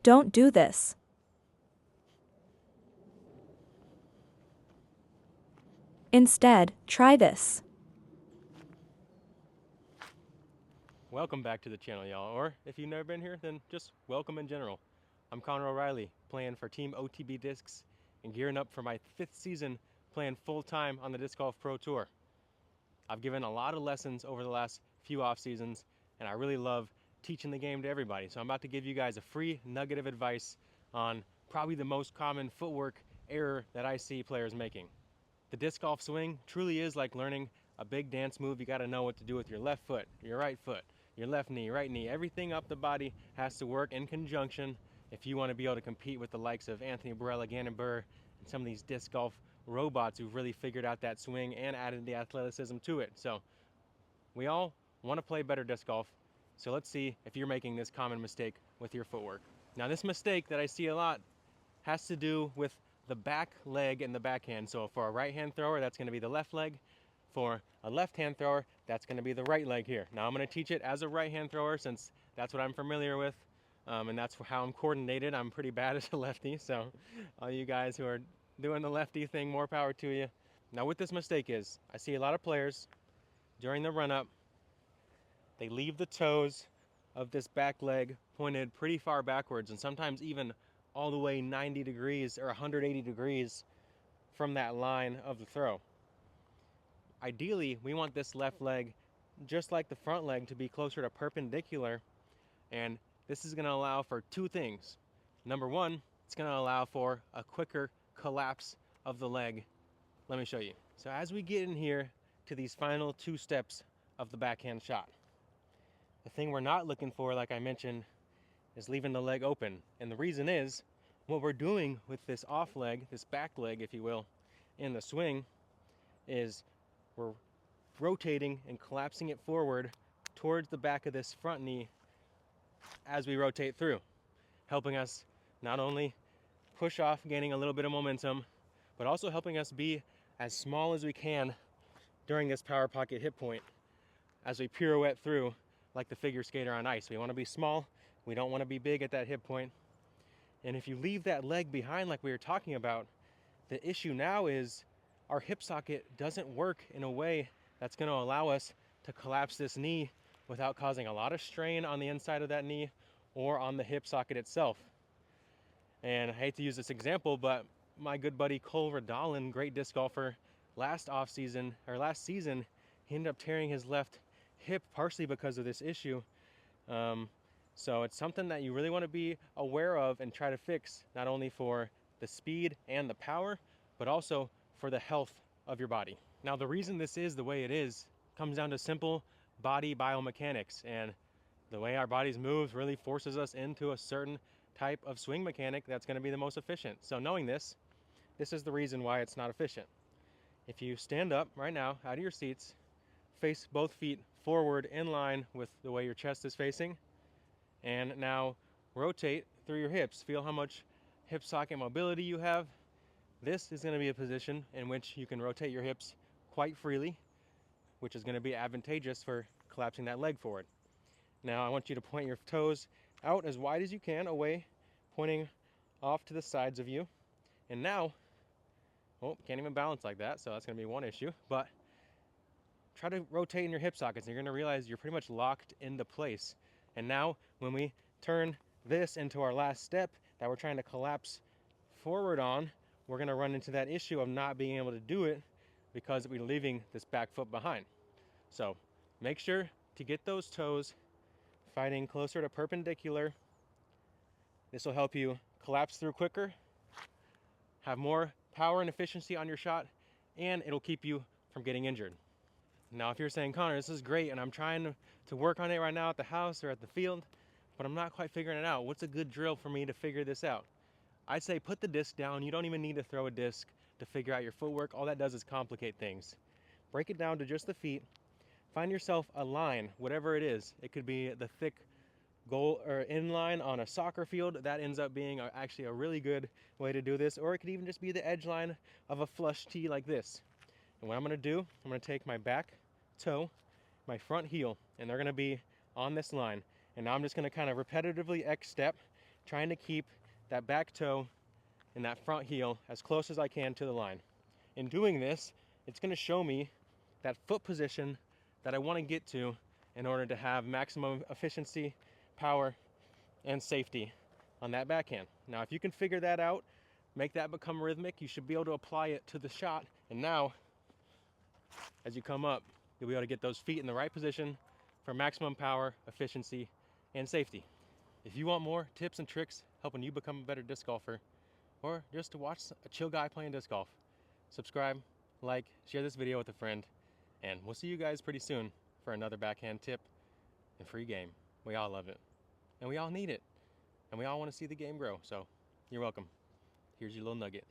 Don't do this. Instead, try this. Welcome back to the channel, y'all. Or if you've never been here, then just welcome in general. I'm Connor O'Reilly, playing for Team OTB Discs and gearing up for my 5th season playing full-time on the Disc Golf Pro Tour. I've given a lot of lessons over the last few off seasons, and I really love teaching the game to everybody. So I'm about to give you guys a free nugget of advice on probably the most common footwork error that I see players making. The disc golf swing truly is like learning a big dance move. You got to know what to do with your left foot, your right foot, your left knee, right knee. Everything up the body has to work in conjunction if you want to be able to compete with the likes of Anthony Barella, Gannon Burr, and some of these disc golf robots who've really figured out that swing and added the athleticism to it. So we all want to play better disc golf. So let's see if you're making this common mistake with your footwork. Now, this mistake that I see a lot has to do with the back leg and the backhand. So for a right hand thrower, that's going to be the left leg. For a left hand thrower, that's going to be the right leg here. Now I'm going to teach it as a right hand thrower since that's what I'm familiar with, and that's how I'm coordinated. I'm pretty bad as a lefty, so all you guys who are doing the lefty thing, more power to you. Now what this mistake is, I see a lot of players during the run up, they leave the toes of this back leg pointed pretty far backwards, and sometimes even all the way 90 degrees or 180 degrees from that line of the throw. Ideally, we want this left leg, just like the front leg, to be closer to perpendicular, and this is going to allow for two things. Number one, it's going to allow for a quicker collapse of the leg. Let me show you. So as we get in here to these final two steps of the backhand shot, the thing we're not looking for, like I mentioned, is leaving the leg open. And the reason is, what we're doing with this off leg, this back leg, if you will, in the swing, is we're rotating and collapsing it forward towards the back of this front knee as we rotate through, helping us not only push off, gaining a little bit of momentum, but also helping us be as small as we can during this power pocket hit point as we pirouette through like the figure skater on ice. We want to be small, we don't want to be big at that hit point. And if you leave that leg behind like we were talking about, the issue now is our hip socket doesn't work in a way that's going to allow us to collapse this knee without causing a lot of strain on the inside of that knee or on the hip socket itself. And I hate to use this example, but my good buddy Cole Radalin, great disc golfer, last season, he ended up tearing his left hip partially because of this issue. So it's something that you really want to be aware of and try to fix, not only for the speed and the power, but also for the health of your body. Now, the reason this is the way it is comes down to simple body biomechanics, and the way our bodies move really forces us into a certain type of swing mechanic that's going to be the most efficient. So knowing this is the reason why it's not efficient. If you stand up right now out of your seats, face both feet forward in line with the way your chest is facing, and now rotate through your hips. Feel how much hip socket mobility you have. This is going to be a position in which you can rotate your hips quite freely, which is going to be advantageous for collapsing that leg forward. Now I want you to point your toes out as wide as you can, away, pointing off to the sides of you. And now, oh, can't even balance like that, so that's going to be one issue, but try to rotate in your hip sockets, and you're going to realize you're pretty much locked into place. And now, when we turn this into our last step that we're trying to collapse forward on, we're going to run into that issue of not being able to do it because we're leaving this back foot behind. So make sure to get those toes fighting closer to perpendicular. This will help you collapse through quicker, have more power and efficiency on your shot, and it'll keep you from getting injured. Now, if you're saying, Connor, this is great, and I'm trying to work on it right now at the house or at the field, but I'm not quite figuring it out. What's a good drill for me to figure this out? I'd say put the disc down. You don't even need to throw a disc to figure out your footwork. All that does is complicate things. Break it down to just the feet. Find yourself a line, whatever it is. It could be the thick goal or inline on a soccer field. That ends up being actually a really good way to do this. Or it could even just be the edge line of a flush tee like this. And what I'm going to do, I'm going to take my back toe, my front heel, and they're going to be on this line. And now I'm just going to kind of repetitively X step trying to keep that back toe and that front heel as close as I can to the line. In doing this, it's going to show me that foot position that I want to get to in order to have maximum efficiency, power, and safety on that backhand. Now, if you can figure that out, make that become rhythmic, you should be able to apply it to the shot. And now, as you come up, you'll be able to get those feet in the right position for maximum power, efficiency, and safety. If you want more tips and tricks helping you become a better disc golfer, or just to watch a chill guy playing disc golf, subscribe, like, share this video with a friend, and we'll see you guys pretty soon for another backhand tip and free game. We all love it, and we all need it, and we all want to see the game grow, so you're welcome. Here's your little nugget.